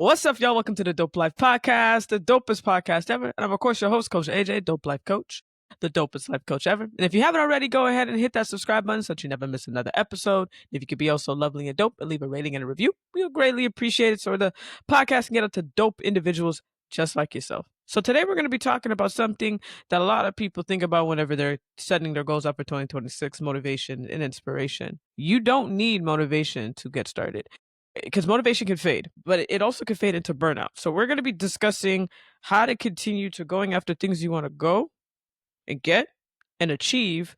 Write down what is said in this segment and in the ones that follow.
What's up, y'all? Welcome to the Dope Life Podcast, the dopest podcast ever. And I'm, of course, your host, Coach AJ, Dope Life Coach, the dopest life coach ever. And if you haven't already, go ahead and hit that subscribe button so that you never miss another episode. If you could be also lovely and dope and leave a rating and a review, we would greatly appreciate it so the podcast can get out to dope individuals just like yourself. So today we're going to be talking about something that a lot of people think about whenever they're setting their goals up for 2026, motivation and inspiration. You don't need motivation to get started because motivation can fade, but it also can fade into burnout. So we're going to be discussing how to continue to going after things you want to go and get and achieve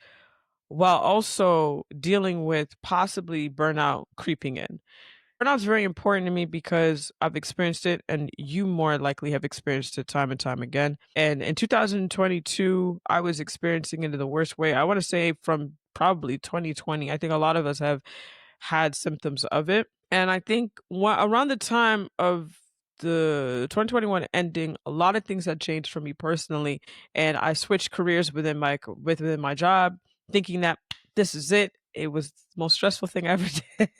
while also dealing with possibly burnout creeping in. Burnout is very important to me because I've experienced it and you more likely have experienced it time and time again. And in 2022, I was experiencing it in the worst way. I want to say from probably 2020. I think a lot of us have had symptoms of it. And I think around the time of the 2021 ending, a lot of things had changed for me personally, and I switched careers within my job, thinking that this is it. It was the most stressful thing I ever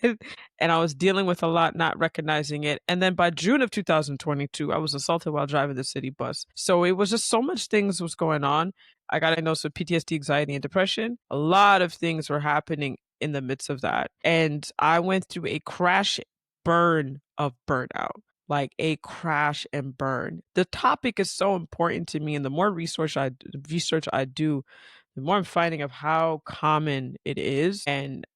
did, and I was dealing with a lot, not recognizing it. And then by June of 2022, I was assaulted while driving the city bus. So it was just so much things was going on. I got diagnosed with PTSD, anxiety, and depression. A lot of things were happening in the midst of that. And I went through a crash burn of burnout, like a crash and burn. The topic is so important to me. And the more research I do, the more I'm finding of how common it is. And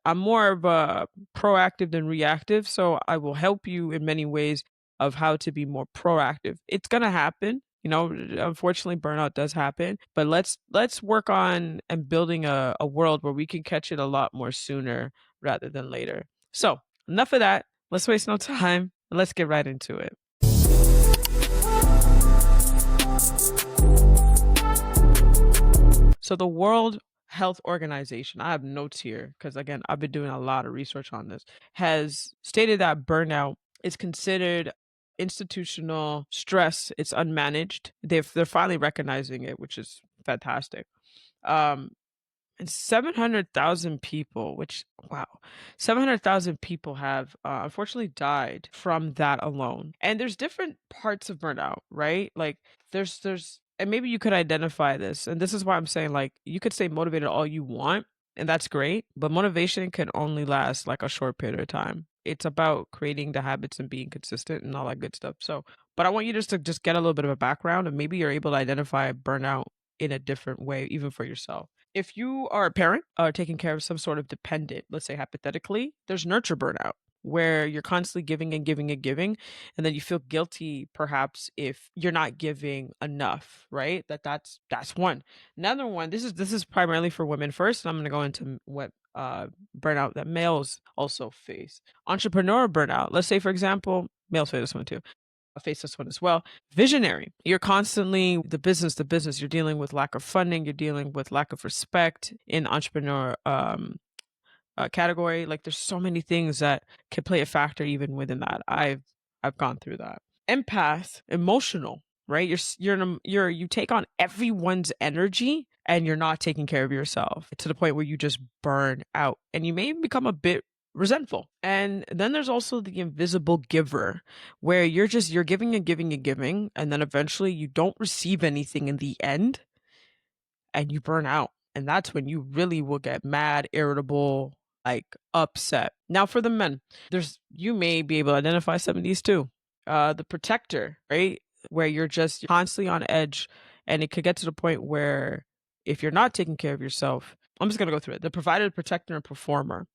I'm more of a proactive than reactive. So I will help you in many ways of how to be more proactive. It's gonna happen. You know, unfortunately burnout does happen, but let's work on and building a world where we can catch it a lot more sooner rather than later. So enough of that. Let's waste no time and let's get right into it. So the World Health Organization, I have notes here because again, I've been doing a lot of research on this, has stated that burnout is considered institutional stress. It's unmanaged. They're finally recognizing it, which is fantastic. Um, and 700,000 people, which, wow, 700,000 people have unfortunately died from that alone. And there's different parts of burnout, right? Like and maybe you could identify this. And this is why I'm saying, like, you could stay motivated all you want, and that's great, but motivation can only last like a short period of time. It's about creating the habits and being consistent and all that good stuff. So, but I want you just to just get a little bit of a background and maybe you're able to identify burnout in a different way, even for yourself. If you are a parent or taking care of some sort of dependent, let's say hypothetically, there's nurture burnout where you're constantly giving and giving and giving, and then you feel guilty perhaps if you're not giving enough, right? That's one. Another one, this is primarily for women first, and I'm gonna go into what burnout that males also face. Entrepreneur burnout. Let's say, for example, males face this one too. Face this one as well. Visionary. You're constantly the business. You're dealing with lack of funding. You're dealing with lack of respect in entrepreneur category. Like there's so many things that can play a factor even within that. I've gone through that. Empath, emotional, right? You take on everyone's energy and you're not taking care of yourself to the point where you just burn out and you may become a bit resentful. And then there's also the invisible giver where you're giving and giving and giving and then eventually you don't receive anything in the end and you burn out. And that's when you really will get mad, irritable, like upset. Now for the men, you may be able to identify some of these too. The protector, right? Where you're just constantly on edge and it could get to the point where if you're not taking care of yourself, I'm just gonna go through it. The provider, protector, and performer.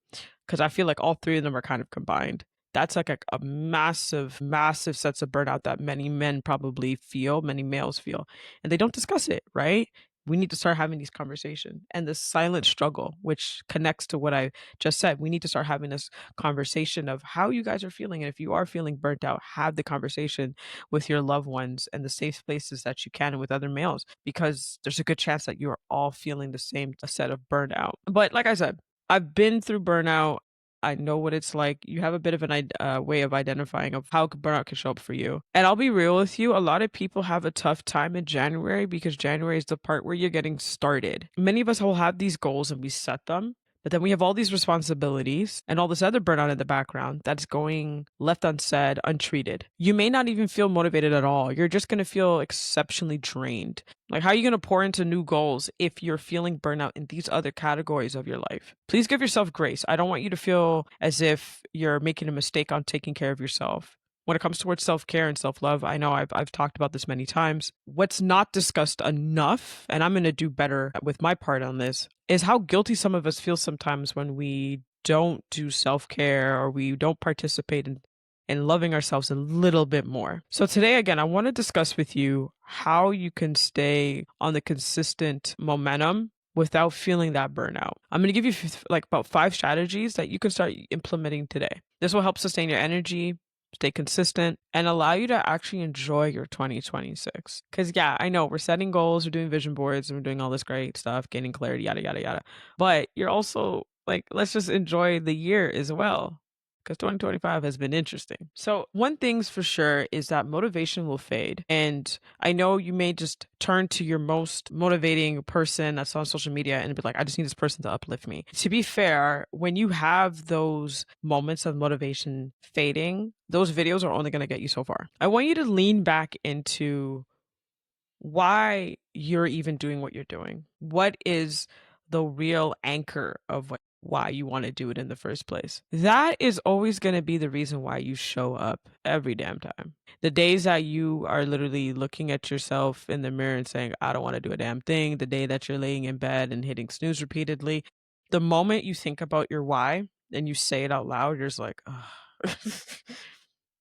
Because I feel like all three of them are kind of combined. That's like a massive, massive sense of burnout that many men probably feel, many males feel, and they don't discuss it, right? We need to start having these conversations and the silent struggle, which connects to what I just said. We need to start having this conversation of how you guys are feeling. And if you are feeling burnt out, have the conversation with your loved ones and the safe places that you can and with other males, because there's a good chance that you're all feeling the same set of burnout. But like I said, I've been through burnout. I know what it's like. You have a bit of an way of identifying of how burnout can show up for you. And I'll be real with you. A lot of people have a tough time in January because January is the part where you're getting started. Many of us will have these goals and we set them, But then we have all these responsibilities and all this other burnout in the background that's going left unsaid, untreated. You may not even feel motivated at all. You're just going to feel exceptionally drained. Like, how are you going to pour into new goals if you're feeling burnout in these other categories of your life? Please give yourself grace. I don't want you to feel as if you're making a mistake on taking care of yourself. When it comes towards self-care and self-love, I know I've talked about this many times. What's not discussed enough, and I'm going to do better with my part on this, is how guilty some of us feel sometimes when we don't do self-care or we don't participate in loving ourselves a little bit more. So today, again, I want to discuss with you how you can stay on the consistent momentum without feeling that burnout. I'm going to give you like about 5 strategies that you can start implementing today. This will help sustain your energy, stay consistent, and allow you to actually enjoy your 2026. Because, yeah, I know we're setting goals, we're doing vision boards, and we're doing all this great stuff, gaining clarity, yada, yada, yada. But you're also like, let's just enjoy the year as well. Because 2025 has been interesting. So, one thing's for sure is that motivation will fade. And I know you may just turn to your most motivating person that's on social media and be like, I just need this person to uplift me. To be fair, when you have those moments of motivation fading, those videos are only going to get you so far. I want you to lean back into why you're even doing what you're doing. What is the real anchor of why you want to do it in the first place? That is always going to be the reason why you show up every damn time. The days that you are literally looking at yourself in the mirror and saying, I don't want to do a damn thing, the day that you're laying in bed and hitting snooze repeatedly, the moment you think about your why and you say it out loud, you're just like, oh.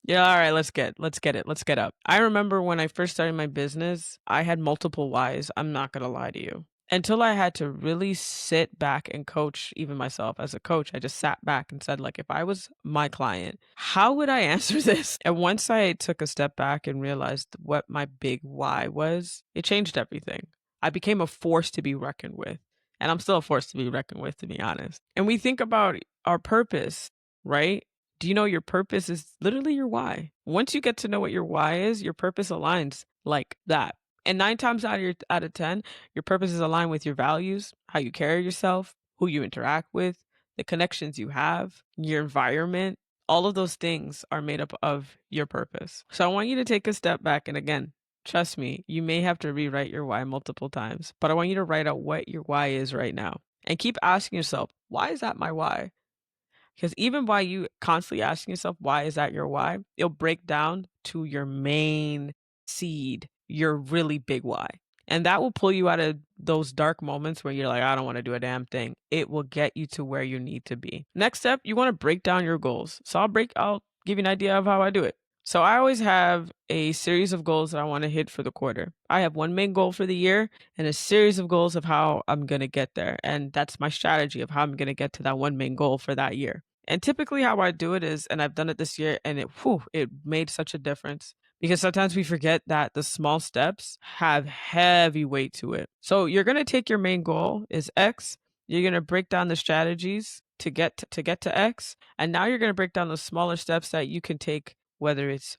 Yeah, all right, let's get it. Let's get up. I remember when I first started my business, I had multiple whys. I'm not gonna lie to you. Until I had to really sit back and coach even myself as a coach, I just sat back and said, like, if I was my client, how would I answer this? And once I took a step back and realized what my big why was, it changed everything. I became a force to be reckoned with. And I'm still a force to be reckoned with, to be honest. And we think about our purpose, right? Do you know your purpose is literally your why? Once you get to know what your why is, your purpose aligns like that. And 9 times out of 10, your purpose is aligned with your values, how you carry yourself, who you interact with, the connections you have, your environment. All of those things are made up of your purpose. So I want you to take a step back. And again, trust me, you may have to rewrite your why multiple times, but I want you to write out what your why is right now. And keep asking yourself, why is that my why? Because even by you constantly asking yourself, why is that your why? It'll break down to your main seed, your really big why. And that will pull you out of those dark moments where you're like, I don't want to do a damn thing. It will get you to where you need to be. Next step, you want to break down your goals. So I'll give you an idea of how I do it. So I always have a series of goals that I want to hit for the quarter. I have one main goal for the year and a series of goals of how I'm going to get there. And that's my strategy of how I'm going to get to that one main goal for that year. And typically how I do it is, and I've done it this year, and it made such a difference because sometimes we forget that the small steps have heavy weight to it. So you're going to take your main goal is X. You're going to break down the strategies to get to X. And now you're going to break down the smaller steps that you can take, whether it's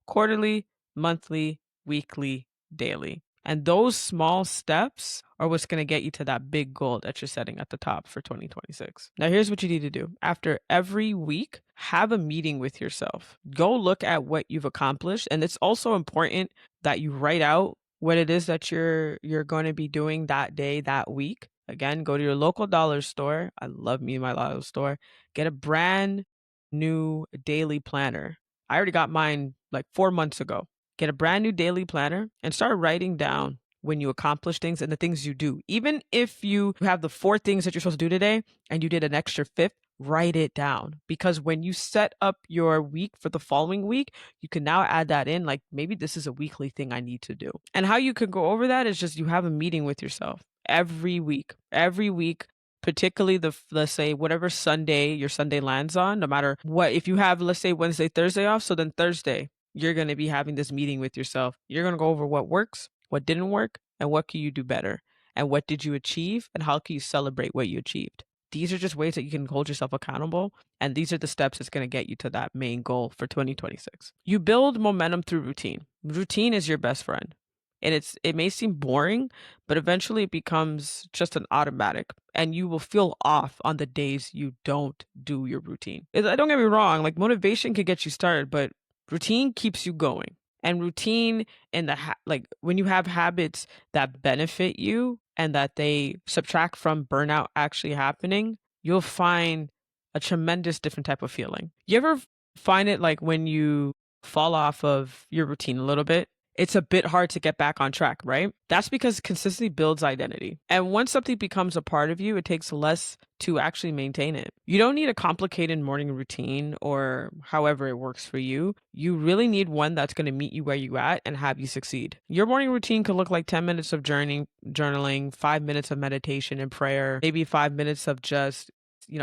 quarterly, monthly, weekly, daily. And those small steps are what's going to get you to that big goal that you're setting at the top for 2026. Now, here's what you need to do. After every week, have a meeting with yourself. Go look at what you've accomplished. And it's also important that you write out what it is that you're going to be doing that day, that week. Again, go to your local dollar store. I love me my local store. Get a brand new daily planner. I already got mine like 4 months ago. Get a brand new daily planner and start writing down when you accomplish things and the things you do. Even if you have the 4 things that you're supposed to do today and you did an extra 5th, write it down. Because when you set up your week for the following week, you can now add that in. Like, maybe this is a weekly thing I need to do. And how you can go over that is just you have a meeting with yourself every week. Every week, particularly let's say whatever Sunday your Sunday lands on, no matter what, if you have, let's say Wednesday, Thursday off, so then Thursday, you're going to be having this meeting with yourself. You're going to go over what works, what didn't work, and what can you do better, and what did you achieve, and how can you celebrate what you achieved. These are just ways that you can hold yourself accountable, and these are the steps that's going to get you to that main goal for 2026. You build momentum through routine. Routine is your best friend. And it may seem boring, but eventually it becomes just an automatic, and you will feel off on the days you don't do your routine. Don't get me wrong, like motivation can get you started, but routine keeps you going. And routine and like when you have habits that benefit you and that they subtract from burnout actually happening, you'll find a tremendous different type of feeling. You ever find it like when you fall off of your routine a little bit, it's a bit hard to get back on track, right? That's because consistency builds identity. And once something becomes a part of you, it takes less to actually maintain it. You don't need a complicated morning routine or however it works for you. You really need one that's going to meet you where you at and have you succeed. Your morning routine could look like 10 minutes of journaling, 5 minutes of meditation and prayer, maybe 5 minutes of just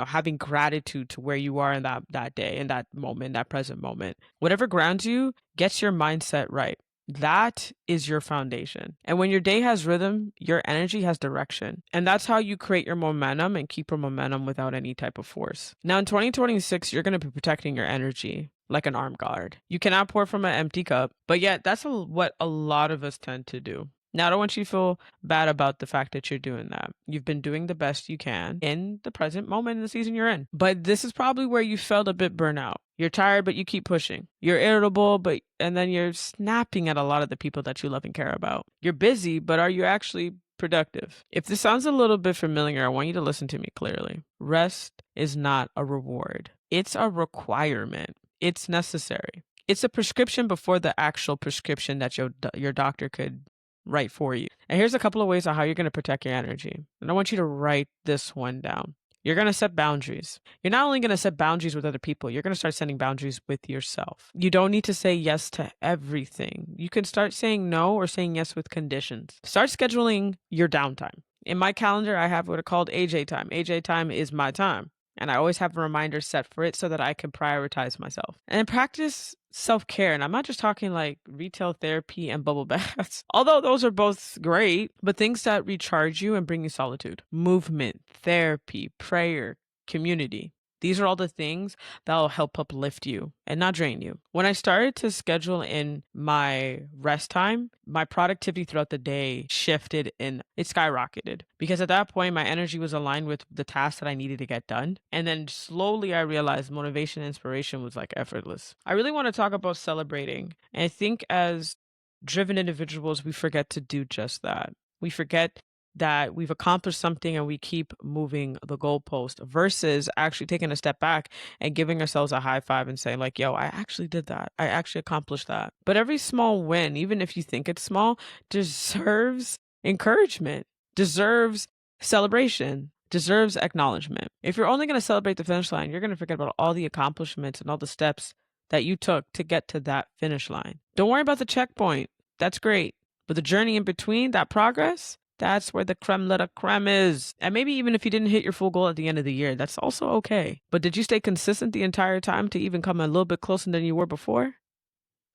having gratitude to where you are in that day, in that moment, that present moment. Whatever grounds you gets your mindset right. That is your foundation. And when your day has rhythm, your energy has direction. And that's how you create your momentum and keep your momentum without any type of force. Now in 2026, you're going to be protecting your energy like an armed guard. You cannot pour from an empty cup, but yet that's what a lot of us tend to do. Now, I don't want you to feel bad about the fact that you're doing that. You've been doing the best you can in the present moment in the season you're in. But this is probably where you felt a bit burnout. You're tired, but you keep pushing. You're irritable, and then you're snapping at a lot of the people that you love and care about. You're busy, but are you actually productive? If this sounds a little bit familiar, I want you to listen to me clearly. Rest is not a reward. It's a requirement. It's necessary. It's a prescription before the actual prescription that your doctor could write for you. And here's a couple of ways on how you're going to protect your energy. And I want you to write this one down. You're going to set boundaries. You're not only going to set boundaries with other people, you're going to start setting boundaries with yourself. You don't need to say yes to everything. You can start saying no or saying yes with conditions. Start scheduling your downtime. In my calendar, I have what are called AJ time. AJ time is my time. And I always have a reminder set for it so that I can prioritize myself. And practice self-care. And I'm not just talking like retail therapy and bubble baths, although those are both great, but things that recharge you and bring you solitude. Movement, therapy, prayer, community. These are all the things that will help uplift you and not drain you. When I started to schedule in my rest time, my productivity throughout the day shifted and it skyrocketed because at that point, my energy was aligned with the tasks that I needed to get done. And then slowly I realized motivation and inspiration was like effortless. I really want to talk about celebrating. And I think as driven individuals, we forget to do just that. We forget that we've accomplished something and we keep moving the goalpost versus actually taking a step back and giving ourselves a high five and saying like, yo, I actually did that. I actually accomplished that. But every small win, even if you think it's small, deserves encouragement, deserves celebration, deserves acknowledgement. If you're only going to celebrate the finish line, you're going to forget about all the accomplishments and all the steps that you took to get to that finish line. Don't worry about the checkpoint. That's great. But the journey in between, that progress, that's where the creme de la creme is. And maybe even if you didn't hit your full goal at the end of the year, that's also okay. But did you stay consistent the entire time to even come a little bit closer than you were before?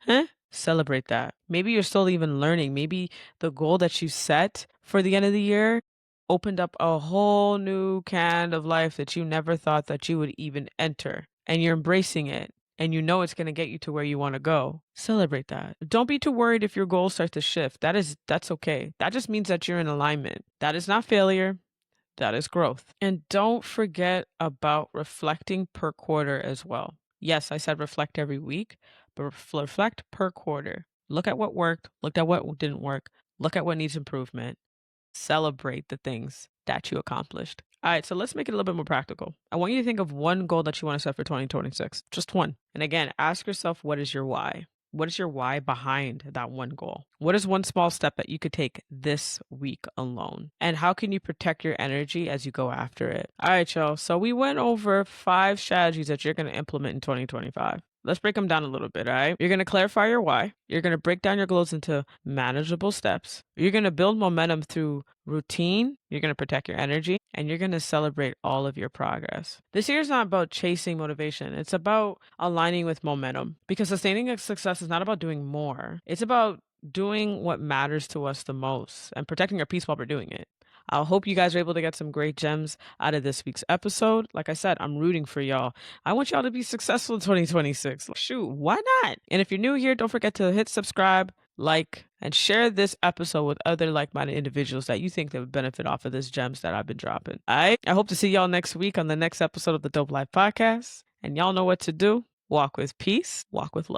Huh? Celebrate that. Maybe you're still even learning. Maybe the goal that you set for the end of the year opened up a whole new can of life that you never thought that you would even enter. And you're embracing it. And you know it's going to get you to where you want to go. Celebrate that. Don't be too worried if your goals start to shift. That's okay. That just means that you're in alignment. That is not failure. That is growth. And don't forget about reflecting per quarter as well. Yes, I said reflect every week, but reflect per quarter. Look at what worked, look at what didn't work, look at what needs improvement. Celebrate the things that you accomplished. All right, so let's make it a little bit more practical. I want you to think of one goal that you want to set for 2026, just one. And again, ask yourself, what is your why? What is your why behind that one goal? What is one small step that you could take this week alone? And how can you protect your energy as you go after it? All right, y'all. So we went over 5 strategies that you're going to implement in 2025. Let's break them down a little bit, all right? You're going to clarify your why. You're going to break down your goals into manageable steps. You're going to build momentum through routine. You're going to protect your energy and you're going to celebrate all of your progress. This year is not about chasing motivation. It's about aligning with momentum because sustaining a success is not about doing more. It's about doing what matters to us the most and protecting our peace while we're doing it. I hope you guys are able to get some great gems out of this week's episode. Like I said, I'm rooting for y'all. I want y'all to be successful in 2026. Shoot, why not? And if you're new here, don't forget to hit subscribe, like, and share this episode with other like-minded individuals that you think that would benefit off of this gems that I've been dropping. I hope to see y'all next week on the next episode of the Dope Life Podcast. And y'all know what to do. Walk with peace, walk with love.